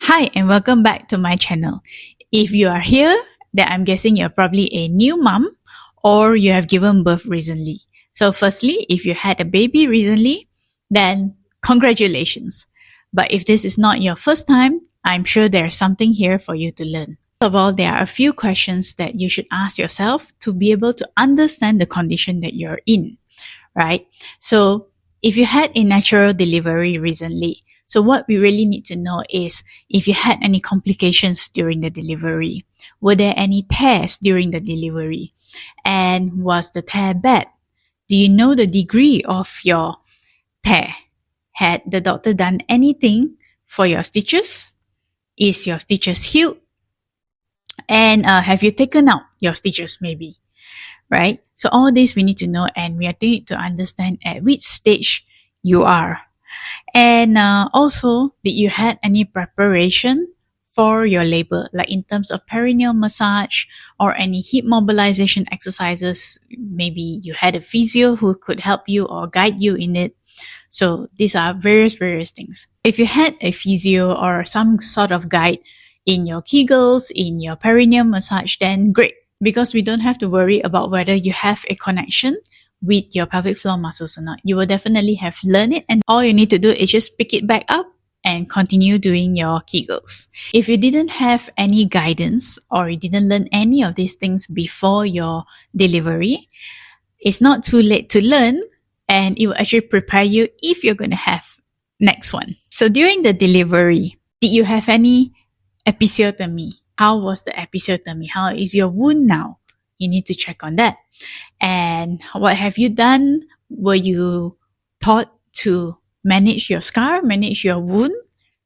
Hi and welcome back to my channel. If you are here, then I'm guessing you're probably a new mom or you have given birth recently. So firstly, if you had a baby recently, then congratulations. But if this is not your first time, I'm sure there's something here for you to learn. First of all, there are a few questions that you should ask yourself to be able to understand the condition that you're in, right? So if you had a natural delivery recently, so what we really need to know is if you had any complications during the delivery. Were there any tears during the delivery? And was the tear bad? Do you know the degree of your tear? Had the doctor done anything for your stitches? Is your stitches healed? And have you taken out your stitches maybe? Right? So all this we need to know, and we need to understand at which stage you are. And also, did you had any preparation for your labor, like in terms of perineal massage or any hip mobilization exercises? Maybe you had a physio who could help you or guide you in it. So these are various things. If you had a physio or some sort of guide in your Kegels, in your perineal massage, then great, because we don't have to worry about whether you have a connection with your pelvic floor muscles or not. You will definitely have learned it, and all you need to do is just pick it back up and continue doing your Kegels. If you didn't have any guidance or you didn't learn any of these things before your delivery, it's not too late to learn, and it will actually prepare you if you're going to have next one. So during the delivery, did you have any episiotomy? How was the episiotomy? How is your wound now? You need to check on that. And what have you done? Were you taught to manage your scar, manage your wound?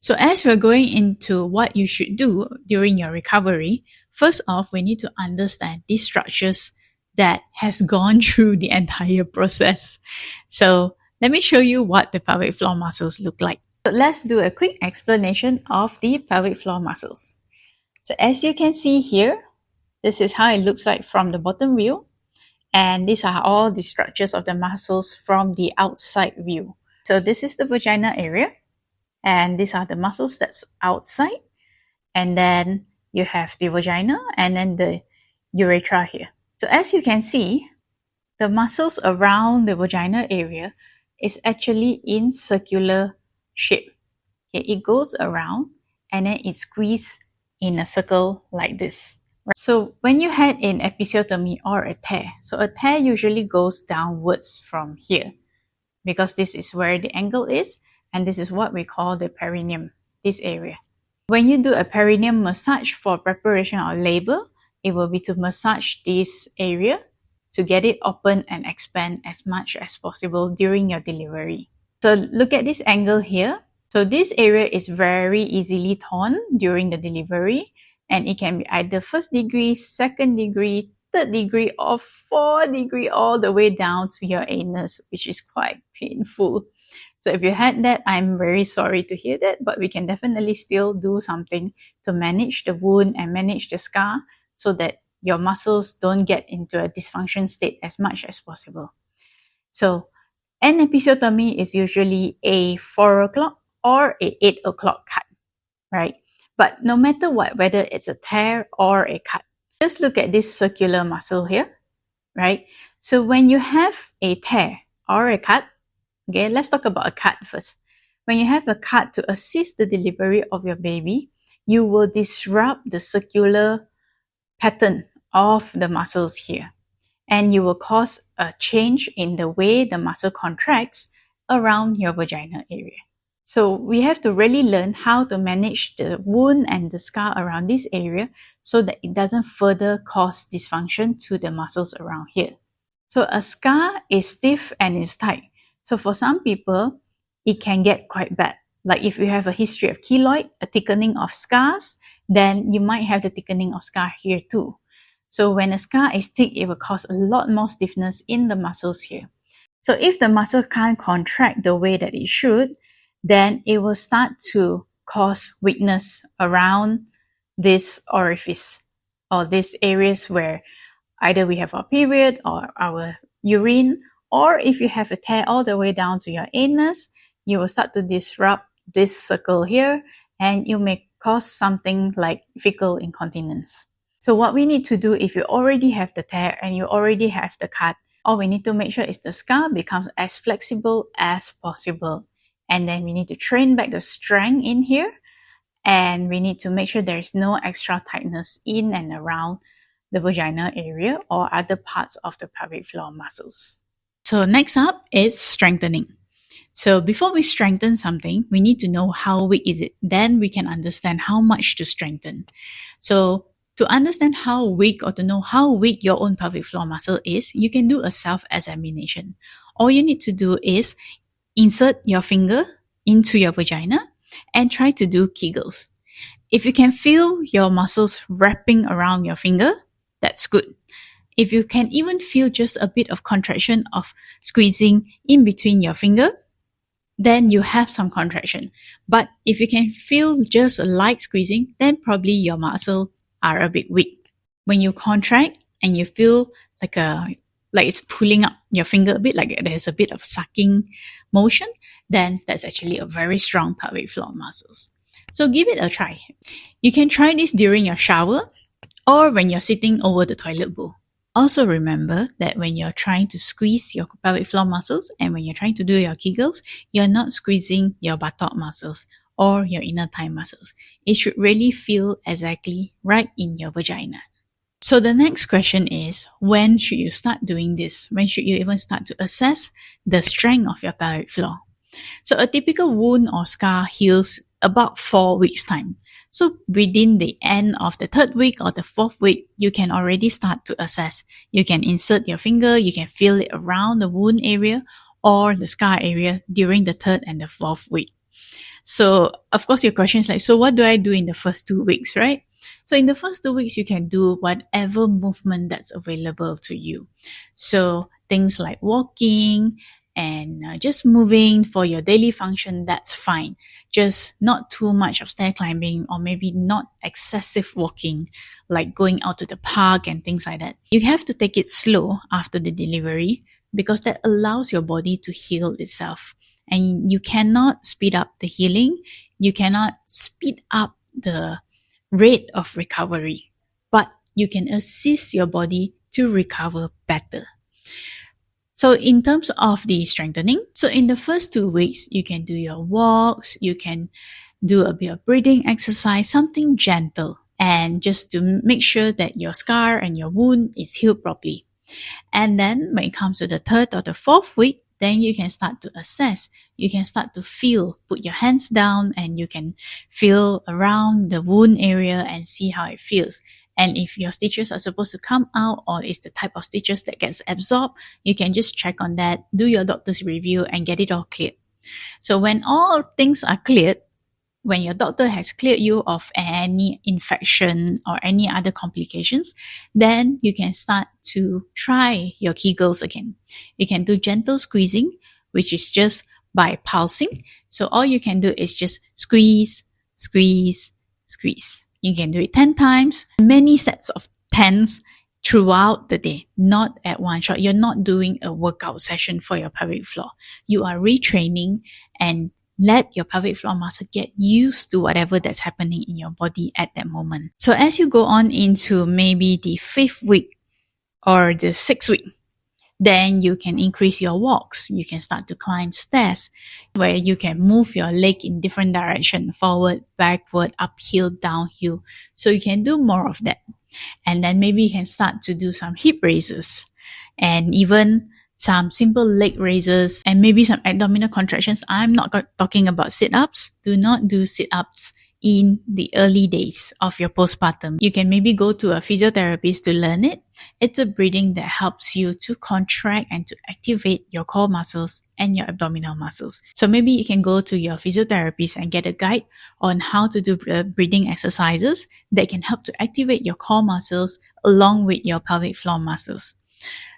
So as we're going into what you should do during your recovery, first off, we need to understand these structures that has gone through the entire process. So let me show you what the pelvic floor muscles look like. So let's do a quick explanation of the pelvic floor muscles. So as you can see here, this is how it looks like from the bottom view. And these are all the structures of the muscles from the outside view. So this is the vagina area. And these are the muscles that's outside. And then you have the vagina and then the urethra here. So as you can see, the muscles around the vagina area is actually in circular shape. Okay, it goes around and then it squeezes in a circle like this. So when you had an episiotomy or a tear, so a tear usually goes downwards from here because this is where the angle is, and this is what we call the perineum, this area. When you do a perineum massage for preparation of labor, it will be to massage this area to get it open and expand as much as possible during your delivery. So look at this angle here. So this area is very easily torn during the delivery, and it can be either 1st degree, 2nd degree, 3rd degree, or 4th degree, all the way down to your anus, which is quite painful. So if you had that, I'm very sorry to hear that, but we can definitely still do something to manage the wound and manage the scar so that your muscles don't get into a dysfunction state as much as possible. So an episiotomy is usually a 4 o'clock or a 8 o'clock cut, right? But no matter what, whether it's a tear or a cut, just look at this circular muscle here, right? So when you have a tear or a cut, okay, let's talk about a cut first. When you have a cut to assist the delivery of your baby, you will disrupt the circular pattern of the muscles here. And you will cause a change in the way the muscle contracts around your vagina area. So we have to really learn how to manage the wound and the scar around this area so that it doesn't further cause dysfunction to the muscles around here. So a scar is stiff and is tight. So for some people, it can get quite bad. Like if you have a history of keloid, a thickening of scars, then you might have the thickening of scar here too. So when a scar is thick, it will cause a lot more stiffness in the muscles here. So if the muscle can't contract the way that it should, then it will start to cause weakness around this orifice or these areas where either we have our period or our urine, or if you have a tear all the way down to your anus, you will start to disrupt this circle here and you may cause something like fecal incontinence. So what we need to do, if you already have the tear and you already have the cut, all we need to make sure is the scar becomes as flexible as possible. And then we need to train back the strength in here, and we need to make sure there is no extra tightness in and around the vaginal area or other parts of the pelvic floor muscles. So next up is strengthening. So before we strengthen something, we need to know how weak is it. Then we can understand how much to strengthen. So to understand how weak, or to know how weak your own pelvic floor muscle is, you can do a self-examination. All you need to do is insert your finger into your vagina and try to do Kegels. If you can feel your muscles wrapping around your finger, that's good. If you can even feel just a bit of contraction of squeezing in between your finger, then you have some contraction. But if you can feel just a light squeezing, then probably your muscles are a bit weak. When you contract and you feel like it's pulling up your finger a bit, like there's a bit of sucking motion, then that's actually a very strong pelvic floor muscles. So give it a try. You can try this during your shower or when you're sitting over the toilet bowl. Also remember that when you're trying to squeeze your pelvic floor muscles and when you're trying to do your Kegels, you're not squeezing your buttock muscles or your inner thigh muscles. It should really feel exactly right in your vagina. So the next question is, when should you start doing this? When should you even start to assess the strength of your pelvic floor? So a typical wound or scar heals about 4 weeks time. So within the end of the 3rd week or the 4th week, you can already start to assess. You can insert your finger, you can feel it around the wound area or the scar area during the 3rd and the 4th week. So of course your question is like, so what do I do in the first 2 weeks, right? So in the first 2 weeks, you can do whatever movement that's available to you. So things like walking and just moving for your daily function, that's fine. Just not too much of stair climbing, or maybe not excessive walking, like going out to the park and things like that. You have to take it slow after the delivery because that allows your body to heal itself. And you cannot speed up the healing. You cannot speed up the rate of recovery, but you can assist your body to recover better. So in terms of the strengthening, so in the first 2 weeks, you can do your walks, you can do a bit of breathing exercise, something gentle, and just to make sure that your scar and your wound is healed properly. And then when it comes to the 3rd or the 4th week, then you can start to assess. You can start to feel, put your hands down and you can feel around the wound area and see how it feels. And if your stitches are supposed to come out or is the type of stitches that gets absorbed, you can just check on that, do your doctor's review and get it all cleared. So when all things are cleared, when your doctor has cleared you of any infection or any other complications, then you can start to try your Kegels again. You can do gentle squeezing, which is just by pulsing. So all you can do is just squeeze, squeeze, squeeze. You can do it 10 times, many sets of 10s throughout the day, not at one shot. You're not doing a workout session for your pelvic floor. You are retraining and let your pelvic floor muscle get used to whatever that's happening in your body at that moment. So as you go on into maybe the 5th week or the 6th week, then you can increase your walks. You can start to climb stairs where you can move your leg in different direction, forward, backward, uphill, downhill. So you can do more of that. And then maybe you can start to do some hip raises and even some simple leg raises and maybe some abdominal contractions. I'm not talking about sit-ups. Do not do sit-ups in the early days of your postpartum. You can maybe go to a physiotherapist to learn it. It's a breathing that helps you to contract and to activate your core muscles and your abdominal muscles. So maybe you can go to your physiotherapist and get a guide on how to do breathing exercises that can help to activate your core muscles along with your pelvic floor muscles.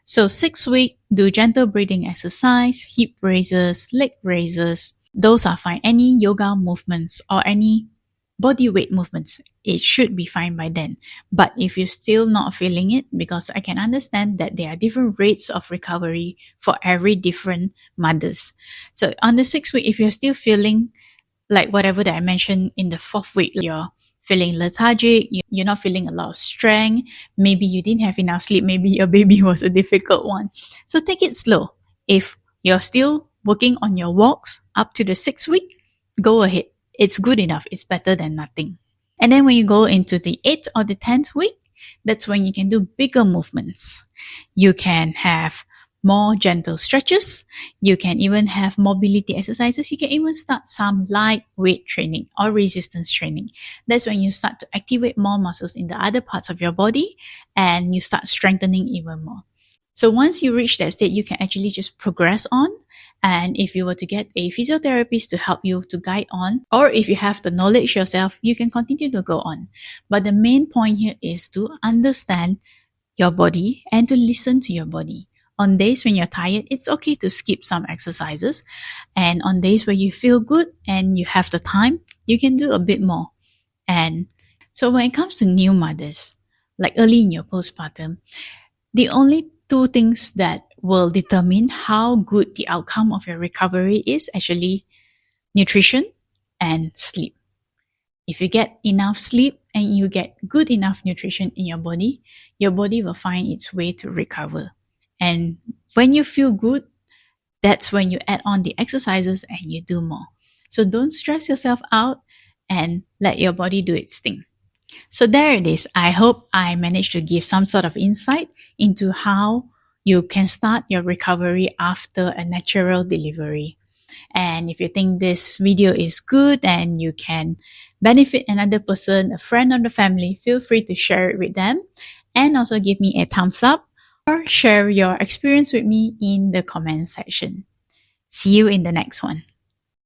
So 6 week, do gentle breathing exercise, hip raises, leg raises. Those are fine. Any yoga movements or any body weight movements, it should be fine by then. But if you're still not feeling it, because I can understand that there are different rates of recovery for every different mothers. So on the 6th week, if you're still feeling like whatever that I mentioned in the 4th week, you're feeling lethargic, you're not feeling a lot of strength, maybe you didn't have enough sleep, maybe your baby was a difficult one. So take it slow. If you're still working on your walks up to the 6th week, go ahead. It's good enough. It's better than nothing. And then when you go into the 8th or the 10th week, that's when you can do bigger movements. You can have more gentle stretches. You can even have mobility exercises. You can even start some light weight training or resistance training. That's when you start to activate more muscles in the other parts of your body and you start strengthening even more. So once you reach that state, you can actually just progress on. And if you were to get a physiotherapist to help you to guide on, or if you have the knowledge yourself, you can continue to go on. But the main point here is to understand your body and to listen to your body. On days when you're tired, it's okay to skip some exercises. And on days where you feel good and you have the time, you can do a bit more. And so when it comes to new mothers, like early in your postpartum, the only 2 things that will determine how good the outcome of your recovery is actually nutrition and sleep. If you get enough sleep and you get good enough nutrition in your body will find its way to recover. And when you feel good, that's when you add on the exercises and you do more. So don't stress yourself out and let your body do its thing. So there it is. I hope I managed to give some sort of insight into how you can start your recovery after a natural delivery. And if you think this video is good and you can benefit another person, a friend or the family, feel free to share it with them and also give me a thumbs up or share your experience with me in the comment section. See you in the next one.